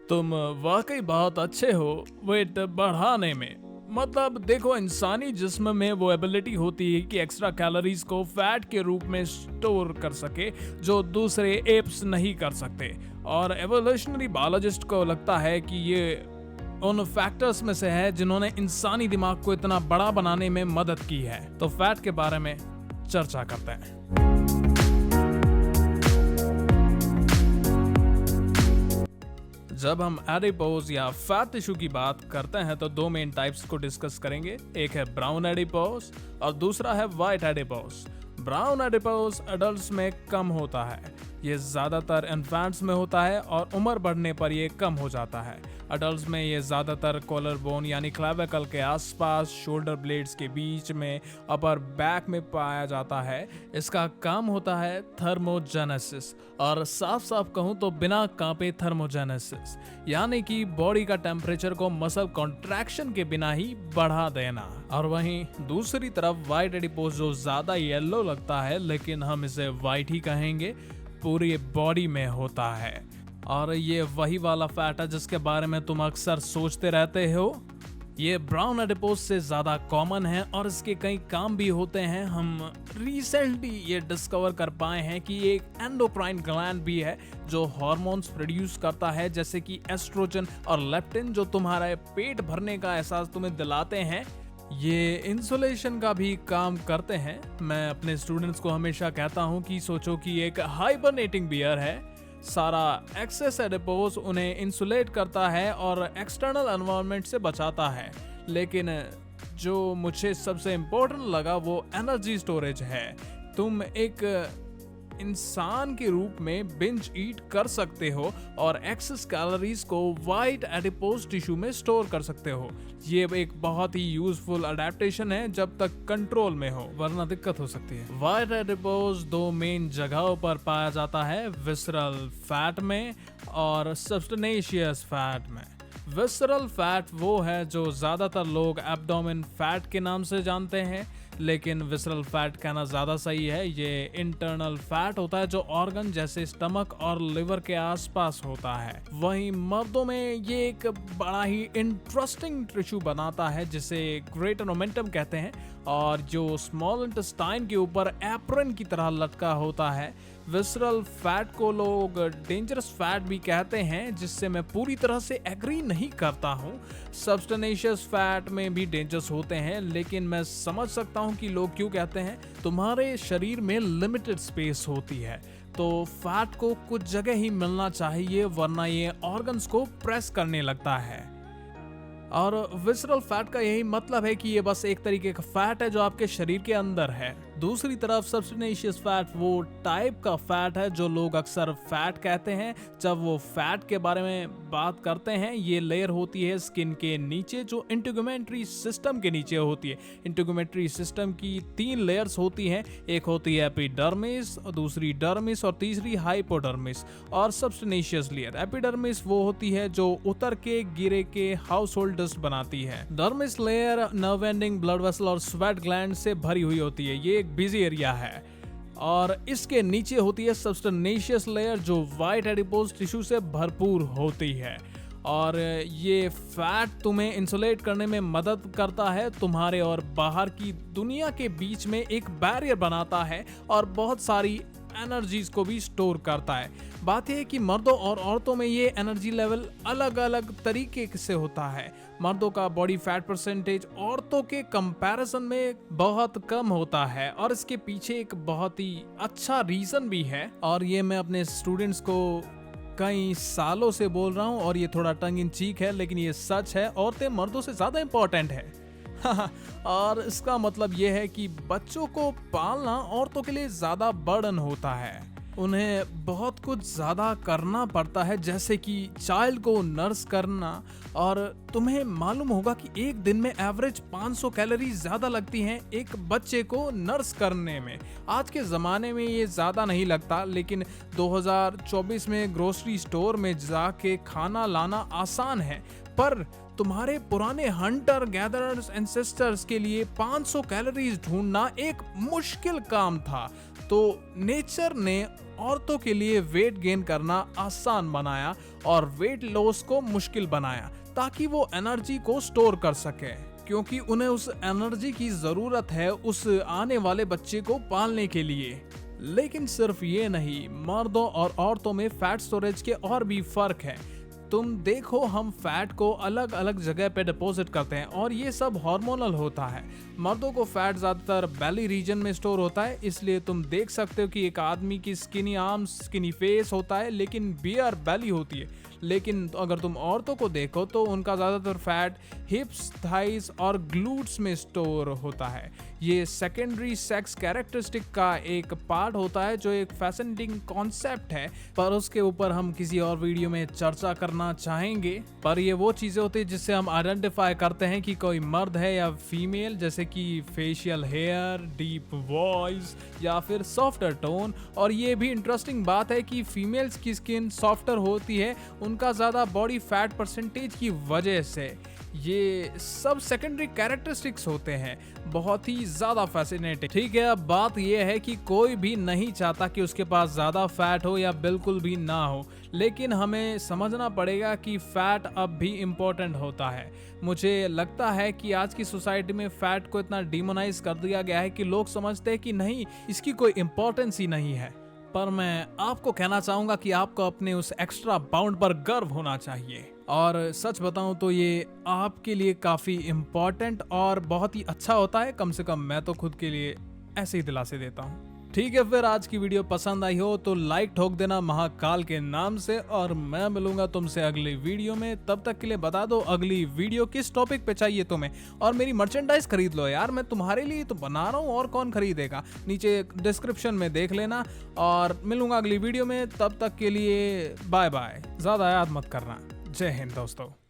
तुम वाकई बहुत अच्छे हो वेट बढ़ाने में। मतलब देखो, इंसानी जिस्म में वो एबिलिटी होती है कि एक्स्ट्रा कैलोरीज को फैट के रूप में स्टोर कर सके, जो दूसरे एप्स नहीं कर सकते। और एवोल्यूशनरी बायोलॉजिस्ट को लगता है कि ये उन फैक्टर्स में से है जिन्होंने इंसानी दिमाग को इतना बड़ा बनाने में मदद की है। तो फैट के बारे में चर्चा करते हैं। जब हम एडिपोज या फैट टिश्यू की बात करते हैं तो दो मेन टाइप्स को डिस्कस करेंगे। एक है ब्राउन एडिपोज और दूसरा है white adipose. Brown adipose adults में कम होता है, ये ज्यादातर इन्फेंट्स में होता है और उम्र बढ़ने पर ये कम हो जाता है। अडल्ट्स में ये ज्यादातर कॉलर बोन यानी क्लेविकल के आसपास, शोल्डर ब्लेड्स के बीच में, अपर बैक में पाया जाता है। इसका काम होता है थर्मोजेनेसिस, और साफ साफ कहूं तो बिना कांपे थर्मोजेनेसिस, यानी कि बॉडी का टेम्परेचर को मसल कॉन्ट्रैक्शन के बिना ही बढ़ा देना। और वहीं दूसरी तरफ वाइट एडिपोज जो ज्यादा येलो लगता है, लेकिन हम इसे वाइट ही कहेंगे, पूरी बॉडी में होता है। और ये वही वाला फैट है जिसके बारे में तुम अक्सर सोचते रहते हो। ये ब्राउन एडिपोज से ज्यादा कॉमन है और इसके कई काम भी होते हैं। हम रिसेंटली ये डिस्कवर कर पाए हैं कि एक एंडोक्राइन ग्लैंड भी है जो हार्मोन्स प्रोड्यूस करता है, जैसे कि एस्ट्रोजन और लेप्टिन, जो तुम्हारा पेट भरने का एहसास तुम्हें दिलाते हैं। ये इंसुलेशन का भी काम करते हैं। मैं अपने स्टूडेंट्स को हमेशा कहता हूँ कि सोचो कि एक हाइबरनेटिंग बियर है। सारा एक्सेस एडिपोज उन्हें इंसुलेट करता है और एक्सटर्नल एनवायरनमेंट से बचाता है। लेकिन जो मुझे सबसे इम्पोर्टेंट लगा वो एनर्जी स्टोरेज है। तुम एक इंसान के रूप में बिंज ईट कर सकते हो और एक्सेस कैलोरीज को वाइट एडिपोज टिश्यू में स्टोर कर सकते हो। ये एक बहुत ही यूजफुल अडेप्टेशन है जब तक कंट्रोल में हो, वरना दिक्कत हो सकती है। वाइट एडिपोज दो मेन जगहों पर पाया जाता है, विसरल फैट में और सब्सटेनेशियस फैट में। विसरल फैट वो है जो ज्यादातर लोग एब्डोमेन फैट के नाम से जानते हैं, लेकिन विसरल फैट कहना ज्यादा सही है। ये इंटरनल फैट होता है जो ऑर्गन जैसे स्टमक और लिवर के आसपास होता है। वहीं मर्दों में ये एक बड़ा ही इंटरेस्टिंग टिश्यू बनाता है जिसे ग्रेटर ओमेंटम कहते हैं, और जो स्मॉल इंटेस्टाइन के ऊपर एप्रन की तरह लटका होता है। विसरल फैट को लोग डेंजरस फैट भी कहते हैं, जिससे मैं पूरी तरह से एग्री नहीं करता हूँ। सब्सटेनेशियस फैट में भी डेंजरस होते हैं, लेकिन मैं समझ सकता हूँ कि लोग क्यों कहते हैं। तुम्हारे शरीर में लिमिटेड स्पेस होती है, तो फैट को कुछ जगह ही मिलना चाहिए, वरना ये ऑर्गन्स को प्रेस करने लगता है। और विसरल फैट का यही मतलब है कि ये बस एक तरीके का फैट है जो आपके शरीर के अंदर है। दूसरी तरफ सब्सटेनेशियस फैट वो टाइप का फैट है जो लोग अक्सर फैट कहते हैं जब वो फैट के बारे में बात करते हैं। ये लेयर होती है स्किन के नीचे, जो इंटेगुमेंट्री सिस्टम के नीचे होती है। इंटेगुमेंट्री सिस्टम की 3 लेयर्स होती हैं, एक होती है एपिडर्मिस, दूसरी डर्मिस और तीसरी हाइपोडर्मिस। और सब्सटेनेशियस लेयर एपिडर्मिस वो होती है जो उतर के गिरे के हाउस होल्ड डस्ट बनाती है। Dermis layer nerve ending, blood vessel और स्वेट ग्लैंड से भरी हुई होती है। ये बिजी एरिया है। और इसके नीचे होती है सब्सटेनेशियस लेयर जो वाइट एडिपोज टिश्यू से भरपूर होती है। और ये फैट तुम्हें इंसुलेट करने में मदद करता है, तुम्हारे और बाहर की दुनिया के बीच में एक बैरियर बनाता है और बहुत सारी एनर्जीज को भी स्टोर करता है। बात यह है कि मर्दों और औरतों में ये एनर्जी लेवल अलग अलग तरीके से होता है। मर्दों का बॉडी फैट परसेंटेज औरतों के कंपैरिजन में बहुत कम होता है, और इसके पीछे एक बहुत ही अच्छा रीजन भी है। और ये मैं अपने स्टूडेंट्स को कई सालों से बोल रहा हूँ, और ये थोड़ा टंग इन चीक है, लेकिन ये सच है। औरतें मर्दों से ज्यादा इंपॉर्टेंट है। और इसका मतलब यह है कि बच्चों को पालना औरतों के लिए ज्यादा बर्डन होता है। उन्हें बहुत कुछ ज्यादा करना पड़ता है, जैसे कि चाइल्ड को नर्स करना। और तुम्हें मालूम होगा कि एक दिन में एवरेज 500 कैलोरी ज्यादा लगती हैं एक बच्चे को नर्स करने में। आज के जमाने में ये ज्यादा नहीं लगता, लेकिन 2024 में ग्रोसरी स्टोर में जाके खाना लाना आसान है, पर तुम्हारे पुराने हंटर गैदरर्स एंसेस्टर्स के लिए 500 कैलोरीज ढूंढना एक मुश्किल काम था। तो नेचर ने औरतों के लिए वेट गेन करना आसान बनाया और वेट लॉस को मुश्किल बनाया, ताकि वो एनर्जी को स्टोर कर सके, क्योंकि उन्हें उस एनर्जी की जरूरत है उस आने वाले बच्चे को पालने के लिए। लेकिन सिर्फ ये नहीं, मर्दों और औरतों में फैट स्टोरेज के और भी फर्क है। तुम देखो, हम फैट को अलग अलग जगह पे डिपॉजिट करते हैं और ये सब हार्मोनल होता है। मर्दों को फैट ज्यादातर बेली रीजन में स्टोर होता है, इसलिए तुम देख सकते हो कि एक आदमी की स्किनी आर्म्स, स्किनी फेस होता है लेकिन बियर बेली होती है। लेकिन अगर तुम औरतों को देखो तो उनका ज्यादातर फैट हिप्स, थाइस और ग्लूट्स में स्टोर होता है। ये सेकेंडरी सेक्स कैरेक्टरिस्टिक का एक पार्ट होता है, जो एक फैसिनेटिंग कॉन्सेप्ट है, पर उसके ऊपर हम किसी और वीडियो में चर्चा करना चाहेंगे। पर ये वो चीजें होती है जिससे हम आइडेंटिफाई करते हैं कि कोई मर्द है या फीमेल, जैसे कि फेशियल हेयर, डीप वॉइस या फिर सॉफ्टर टोन। और ये भी इंटरेस्टिंग बात है कि फीमेल्स की स्किन सॉफ्टर होती है उनका ज्यादा बॉडी फैट परसेंटेज की वजह से। ये सब सेकेंडरी कैरेक्टरिस्टिक्स होते हैं, बहुत ही ज्यादा फैसिनेटिंग। ठीक है, अब बात यह है कि कोई भी नहीं चाहता कि उसके पास ज्यादा फैट हो या बिल्कुल भी ना हो, लेकिन हमें समझना पड़ेगा कि फैट अब भी इम्पोर्टेंट होता है। मुझे लगता है कि आज की सोसाइटी में फैट को इतना डिमोनाइज कर दिया गया है कि लोग समझते हैं कि नहीं, इसकी कोई इम्पोर्टेंस ही नहीं है। पर मैं आपको कहना चाहूंगा कि आपको अपने उस एक्स्ट्रा पाउंड पर गर्व होना चाहिए। और सच बताऊं तो ये आपके लिए काफी इम्पोर्टेंट और बहुत ही अच्छा होता है। कम से कम मैं तो खुद के लिए ऐसे ही दिलासे देता हूं। ठीक है, फिर आज की वीडियो पसंद आई हो तो लाइक ठोक देना महाकाल के नाम से, और मैं मिलूंगा तुमसे अगली वीडियो में। तब तक के लिए बता दो अगली वीडियो किस टॉपिक पे चाहिए तुम्हें, और मेरी मर्चेंडाइज खरीद लो यार, मैं तुम्हारे लिए तो बना रहा हूँ, और कौन खरीदेगा। नीचे डिस्क्रिप्शन में देख लेना, और मिलूंगा अगली वीडियो में। तब तक के लिए बाय बाय। ज्यादा याद मत करना। जय हिंद दोस्तों।